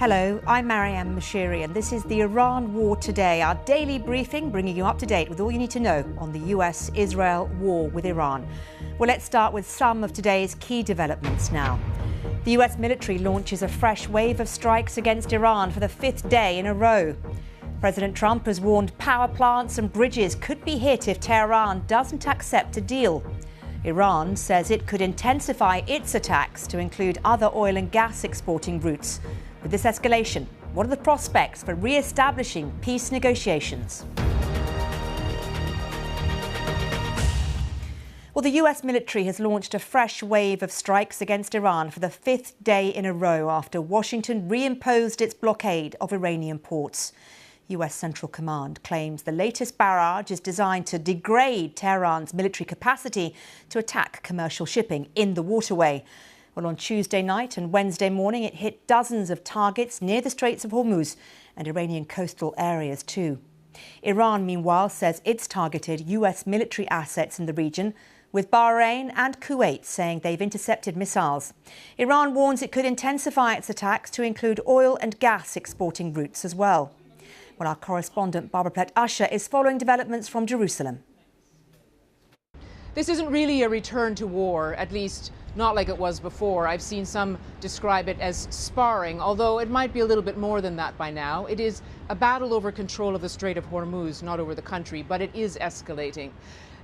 Hello, I'm Marianne Mashiri and this is the Iran War Today, our daily briefing bringing you up to date with all you need to know on the US-Israel war with Iran. Well, let's start with some of today's key developments now. The US military launches a fresh wave of strikes against Iran for the fifth day in a row. President Trump has warned power plants and bridges could be hit if Tehran doesn't accept a deal. Iran says it could intensify its attacks to include other oil and gas exporting routes. With this escalation, what are the prospects for re-establishing peace negotiations? Well, the US military has launched a fresh wave of strikes against Iran for the fifth day in a row after Washington reimposed its blockade of Iranian ports. US Central Command claims the latest barrage is designed to degrade Tehran's military capacity to attack commercial shipping in the waterway. Well, on Tuesday night and Wednesday morning, it hit dozens of targets near the Straits of Hormuz and Iranian coastal areas too. Iran, meanwhile, says it's targeted US military assets in the region, with Bahrain and Kuwait saying they've intercepted missiles. Iran warns it could intensify its attacks to include oil and gas exporting routes as well. Well, our correspondent Barbara Plett-Usher is following developments from Jerusalem. This isn't really a return to war, at least not like it was before. I've seen some describe it as sparring, although it might be a little bit more than that by now. It is a battle over control of the Strait of Hormuz, not over the country, but it is escalating.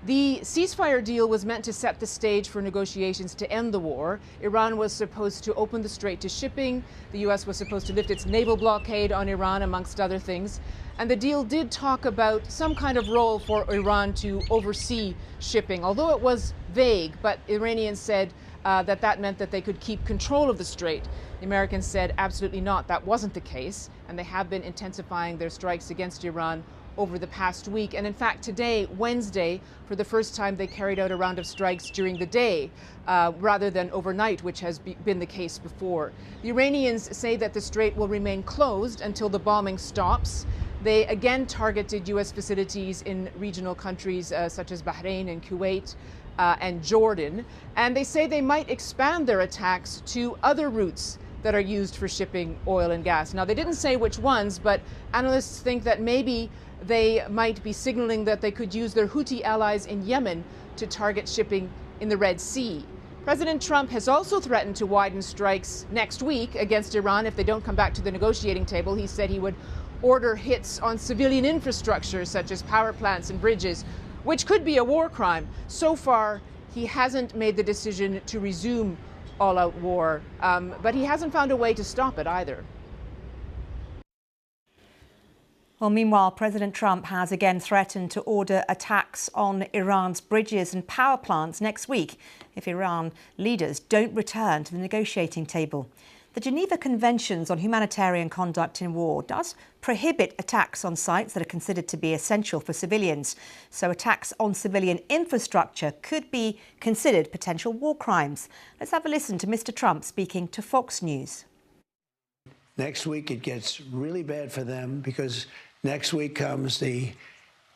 The ceasefire deal was meant to set the stage for negotiations to end the war. Iran was supposed to open the strait to shipping. The US was supposed to lift its naval blockade on Iran, amongst other things. And the deal did talk about some kind of role for Iran to oversee shipping, although it was vague. But Iranians said that meant that they could keep control of the strait. The Americans said absolutely not. That wasn't the case. And they have been intensifying their strikes against Iran over the past week. And in fact, today, Wednesday, for the first time, they carried out a round of strikes during the day rather than overnight, which has been the case before. The Iranians say that the strait will remain closed until the bombing stops. They again targeted U.S. facilities in regional countries such as Bahrain and Kuwait and Jordan. And they say they might expand their attacks to other routes that are used for shipping oil and gas. Now, they didn't say which ones, but analysts think that maybe they might be signaling that they could use their Houthi allies in Yemen to target shipping in the Red Sea. President Trump has also threatened to widen strikes next week against Iran if they don't come back to the negotiating table. He said he would order hits on civilian infrastructure such as power plants and bridges, which could be a war crime. So far, he hasn't made the decision to resume all-out war, but he hasn't found a way to stop it either. Well, meanwhile, President Trump has again threatened to order attacks on Iran's bridges and power plants next week if Iran leaders don't return to the negotiating table. The Geneva Conventions on Humanitarian Conduct in War does prohibit attacks on sites that are considered to be essential for civilians. So attacks on civilian infrastructure could be considered potential war crimes. Let's have a listen to Mr. Trump speaking to Fox News. Next week it gets really bad for them because next week comes the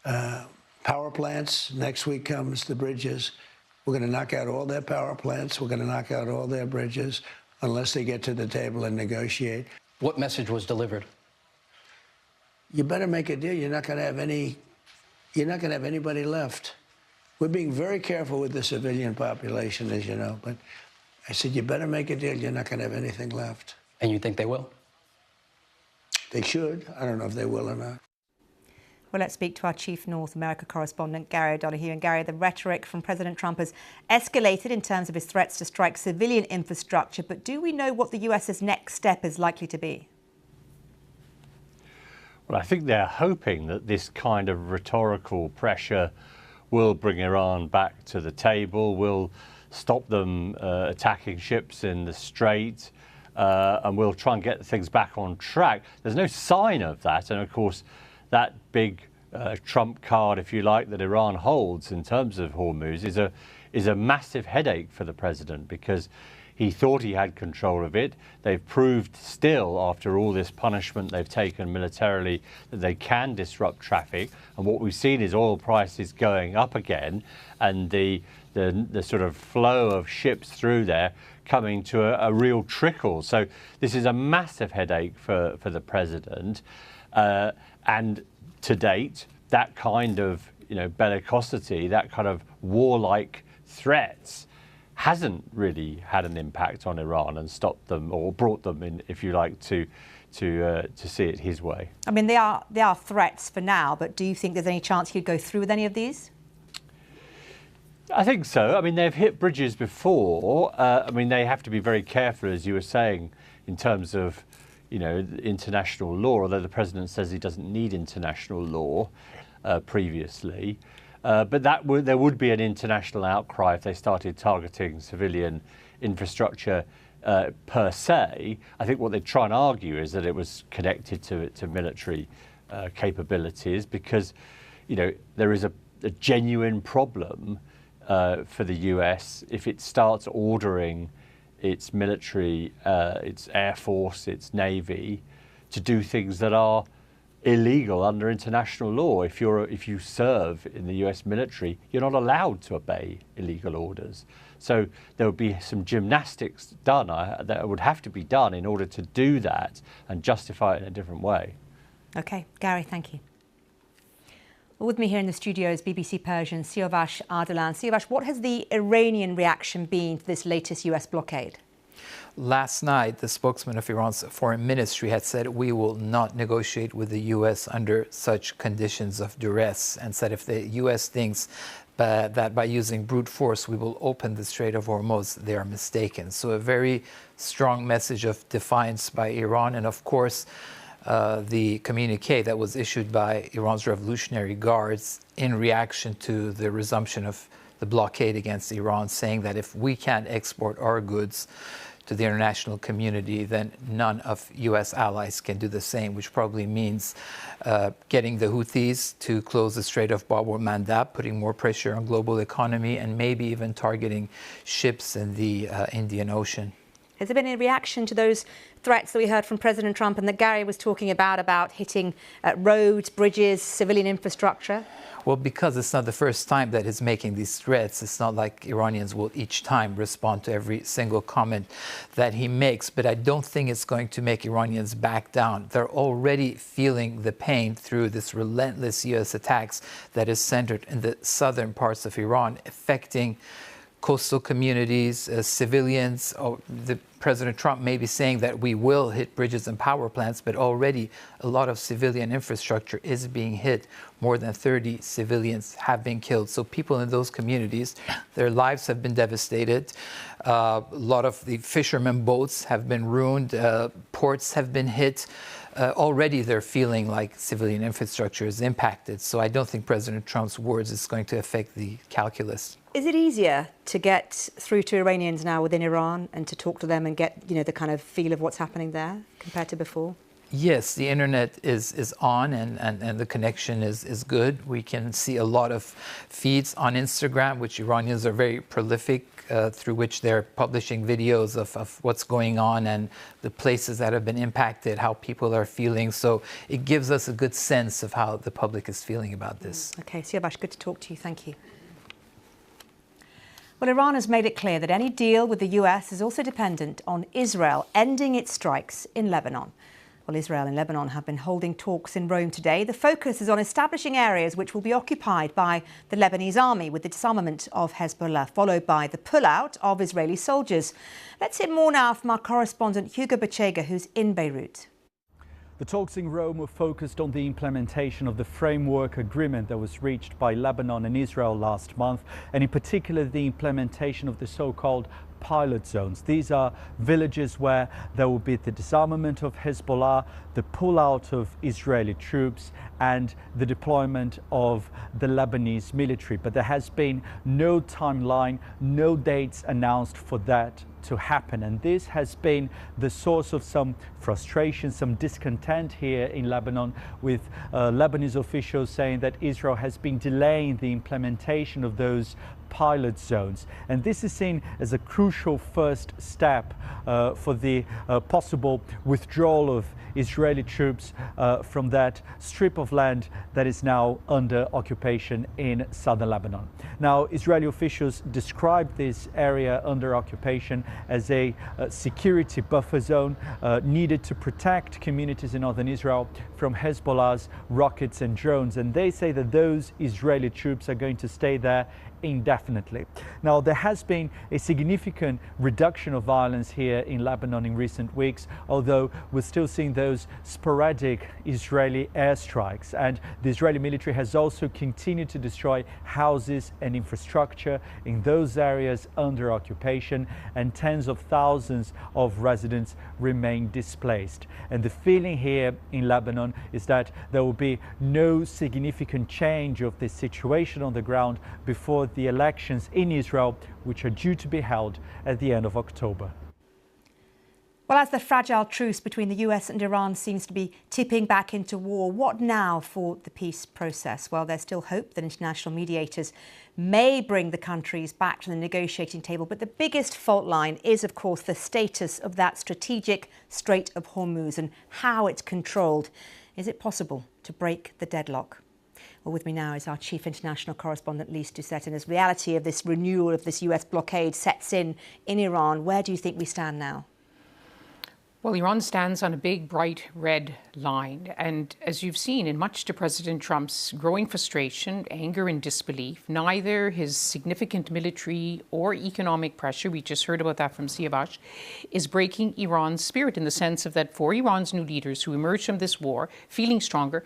power plants. Next week comes the bridges. We're going to knock out all their power plants. We're going to knock out all their bridges unless they get to the table and negotiate. What message was delivered? You better make a deal. You're not going to have anybody left. We're being very careful with the civilian population, as you know. But I said, you better make a deal. You're not going to have anything left. And you think they will? They should. I don't know if they will or not. Well, let's speak to our chief North America correspondent, Gary O'Donoghue. And Gary, the rhetoric from President Trump has escalated in terms of his threats to strike civilian infrastructure. But do we know what the US's next step is likely to be? Well, I think they're hoping that this kind of rhetorical pressure will bring Iran back to the table, will stop them attacking ships in the Strait, and we'll try and get things back on track. There's no sign of that. And of course, that big trump card, if you like, that Iran holds in terms of Hormuz is a massive headache for the president because he thought he had control of it. They've proved still, after all this punishment they've taken militarily, that they can disrupt traffic. And what we've seen is oil prices going up again, and the the sort of flow of ships through there coming to a real trickle. So this is a massive headache for the president. And to date, that kind of bellicosity, that kind of warlike threats hasn't really had an impact on Iran and stopped them or brought them in, if you like, to see it his way. I mean, they are threats for now, but do you think there's any chance he'd go through with any of these? I think so. I mean, they've hit bridges before. I mean, they have to be very careful, as you were saying, in terms of, international law, although the president says he doesn't need international law previously. But there would be an international outcry if they started targeting civilian infrastructure per se. I think what they try and argue is that it was connected to military capabilities, because, there is a genuine problem for the US if it starts ordering its military, its air force, its navy to do things that are illegal under international law. If you serve in the US military, you're not allowed to obey illegal orders. So there would be some gymnastics done that would have to be done in order to do that and justify it in a different way. Okay, Gary, thank you. Well, with me here in the studio is BBC Persian Siavash Ardalan. Siavash, what has the Iranian reaction been to this latest US blockade? Last night, the spokesman of Iran's foreign ministry had said, we will not negotiate with the U.S. under such conditions of duress, and said if the U.S. thinks that by using brute force we will open the Strait of Hormuz, they are mistaken. So a very strong message of defiance by Iran. And of course, the communique that was issued by Iran's Revolutionary Guards in reaction to the resumption of the blockade against Iran, saying that if we can't export our goods to the international community, then none of U.S. allies can do the same, which probably means getting the Houthis to close the Strait of Bab el-Mandab, putting more pressure on global economy, and maybe even targeting ships in the Indian Ocean. Has there been any reaction to those threats that we heard from President Trump and that Gary was talking about hitting roads, bridges, civilian infrastructure? Well, because it's not the first time that he's making these threats, it's not like Iranians will each time respond to every single comment that he makes. But I don't think it's going to make Iranians back down. They're already feeling the pain through this relentless U.S. attacks that is centered in the southern parts of Iran, affecting coastal communities, civilians. The President Trump may be saying that we will hit bridges and power plants, but already a lot of civilian infrastructure is being hit. More than 30 civilians have been killed. So people in those communities, their lives have been devastated. A lot of the fishermen boats have been ruined. Ports have been hit. Already they're feeling like civilian infrastructure is impacted. So I don't think President Trump's words is going to affect the calculus. Is it easier to get through to Iranians now within Iran and to talk to them and get, the kind of feel of what's happening there compared to before? Yes, the internet is on and the connection is good. We can see a lot of feeds on Instagram, which Iranians are very prolific, through which they're publishing videos of what's going on and the places that have been impacted, how people are feeling. So it gives us a good sense of how the public is feeling about this. Okay, Siavash, good to talk to you. Thank you. Well, Iran has made it clear that any deal with the US is also dependent on Israel ending its strikes in Lebanon. Well, Israel and Lebanon have been holding talks in Rome today. The focus is on establishing areas which will be occupied by the Lebanese army with the disarmament of Hezbollah, followed by the pullout of Israeli soldiers. Let's hear more now from our correspondent Hugo Bachega, who's in Beirut. The talks in Rome were focused on the implementation of the framework agreement that was reached by Lebanon and Israel last month, and in particular the implementation of the so-called pilot zones. These are villages where there will be the disarmament of Hezbollah, the pullout of Israeli troops, and the deployment of the Lebanese military. But there has been no timeline, no dates announced for that to happen. And this has been the source of some frustration, some discontent here in Lebanon, with Lebanese officials saying that Israel has been delaying the implementation of those pilot zones. And this is seen as a crucial first step for the possible withdrawal of Israeli troops from that strip of land that is now under occupation in southern Lebanon. Now, Israeli officials described this area under occupation as a security buffer zone needed to protect communities in northern Israel from Hezbollah's rockets and drones. And they say that those Israeli troops are going to stay there indefinitely. Now, there has been a significant reduction of violence here in Lebanon in recent weeks, although we're still seeing those sporadic Israeli airstrikes. And the Israeli military has also continued to destroy houses and infrastructure in those areas under occupation, and tens of thousands of residents remain displaced. And the feeling here in Lebanon is that there will be no significant change of this situation on the ground before the elections in Israel, which are due to be held at the end of October. Well, as the fragile truce between the US and Iran seems to be tipping back into war, what now for the peace process? Well, there's still hope that international mediators may bring the countries back to the negotiating table. But the biggest fault line is, of course, the status of that strategic Strait of Hormuz and how it's controlled. Is it possible to break the deadlock? Well, with me now is our chief international correspondent, Lise Doucette. And as reality of this renewal of this US blockade sets in Iran, where do you think we stand now? Well, Iran stands on a big, bright red line. And as you've seen, in much to President Trump's growing frustration, anger and disbelief, neither his significant military or economic pressure, we just heard about that from Siavash, is breaking Iran's spirit, in the sense of that for Iran's new leaders who emerge from this war feeling stronger,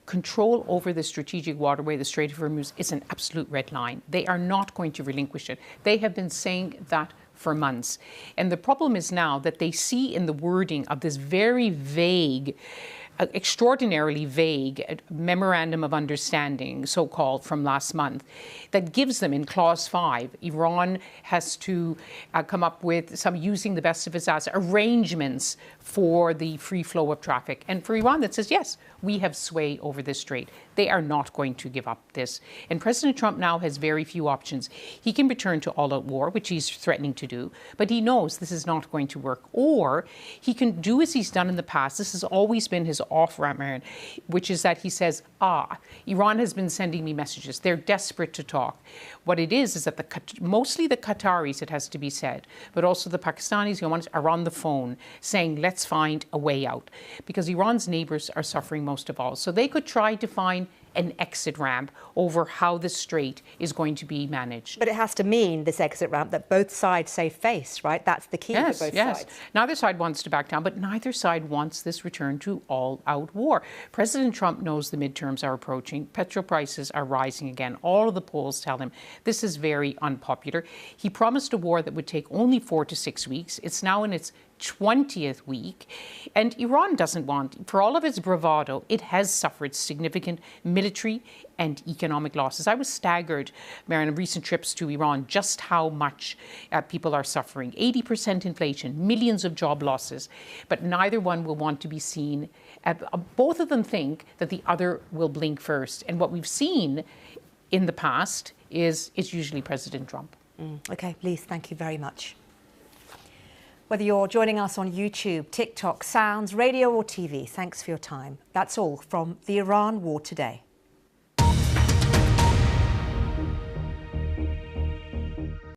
control over the strategic waterway, the Strait of Hormuz, is an absolute red line. They are not going to relinquish it. They have been saying that for months. And the problem is now that they see in the wording of this very vague, extraordinarily vague memorandum of understanding, so-called, from last month, that gives them in clause 5, Iran has to come up with some, using the best of its assets, arrangements for the free flow of traffic. And for Iran, that says, yes, we have sway over this strait. They are not going to give up this. And President Trump now has very few options. He can return to all-out war, which he's threatening to do, but he knows this is not going to work. Or he can do as he's done in the past. This has always been his off-ramp, which is that he says, Iran has been sending me messages. They're desperate to talk. What it is that mostly the Qataris, it has to be said, but also the Pakistanis, the Omanis, are on the phone saying, let's find a way out. Because Iran's neighbors are suffering most of all. So they could try to find an exit ramp over how the strait is going to be managed. But it has to mean, this exit ramp, that both sides save face, right? That's the key for both sides. Neither side wants to back down, but neither side wants this return to all-out war. President Trump knows the midterms are approaching. Petrol prices are rising again. All of the polls tell him this is very unpopular. He promised a war that would take only 4 to 6 weeks. It's now in its 20th week, and Iran doesn't want, for all of its bravado, it has suffered significant military and economic losses. I was staggered, Marion, on recent trips to Iran, just how much people are suffering. 80% inflation, millions of job losses, but neither one will want to be seen. Both of them think that the other will blink first. And what we've seen in the past is it's usually President Trump. OK, Lise, thank you very much. Whether you're joining us on YouTube, TikTok, Sounds, radio or TV, thanks for your time. That's all from the Iran War Today.